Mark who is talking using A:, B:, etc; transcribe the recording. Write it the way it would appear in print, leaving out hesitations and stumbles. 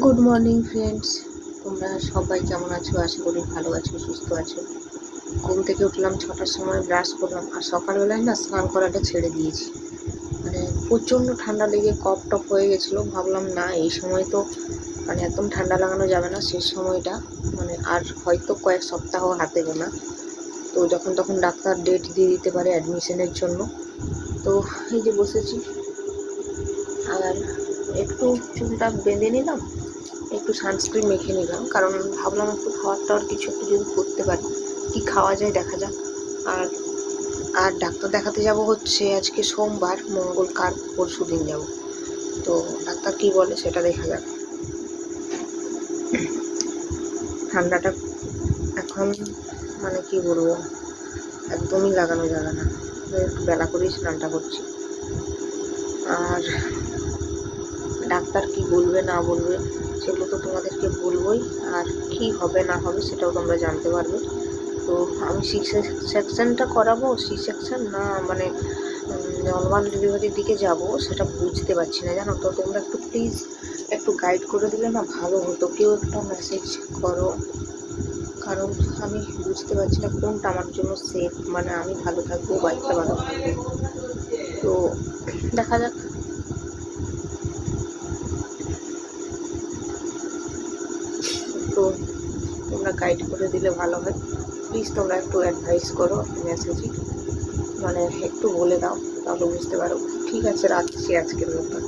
A: Good morning friends, তোমরা সবাই কেমন আছো? আশা করি ভালো আছো, সুস্থ আছো। ঘুম থেকে উঠলাম 6টার সময়, ব্রাশ করলাম, আর সকালবেলায় না স্নান করাটা ছেড়ে দিয়েছি। মানে প্রচণ্ড ঠান্ডা লেগে কফ টপ হয়ে গেছিলো। ভাবলাম না, এই সময় তো মানে একদম ঠান্ডা লাগানো যাবে না, শেষ সময়টা মানে আর হয়তো কয়েক সপ্তাহ হাতে গোনা। তো যখন তখন ডাক্তার ডেট দিয়ে দিতে পারে অ্যাডমিশনের জন্য। তো এই যে বসেছি, আর একটু চুলটা বেঁধে নিলাম, একটু সানস্ক্রিন মেখে নিলাম, কারণ ভাবলাম একটু খাওয়ার টাওয়ার কিছু একটু যদি করতে পারি, কি খাওয়া যায় দেখা যাক। আর আর ডাক্তার দেখাতে যাব হচ্ছে আজকে সোমবার, মঙ্গল কাল পরশু দিন যাব। তো ডাক্তার কি বলে সেটা দেখা যাক। ঠান্ডাটা এখন মানে কি বলবো, একদমই লাগানো যাবে না। একটু বেলা করেই স্নানটা করছি। আর ডাক্তার কি বলবে না বলবে সেগুলো তো তোমাদেরকে বলবোই, আর কি হবে না হবে সেটাও তোমরা জানতে পারবে। তো আমি সি সেকশনটা করাবো, সি সেকশন না মানে নর্মাল ডেলিভারির দিকে যাব, সেটা বুঝতে পারছি না, জানো তো। তোমরা একটু প্লিজ একটু গাইড করে দিলে না ভালো হতো, কেউ একটা মেসেজ করো, কারণ আমি বুঝতে পারছি না কোনটা আমার জন্য সেফ, মানে আমি ভালো থাকবো, বাচ্চা ভালো থাকবে। তো দেখা যাক। তো তোমরা গাইড করে দিলে ভালো হয়, প্লিজ তোমরা একটু অ্যাডভাইস করো মেসেজে, মানে একটু বলে দাও, তাহলে বুঝতে পারো। ঠিক আছে, রাখছি আজকের মতো।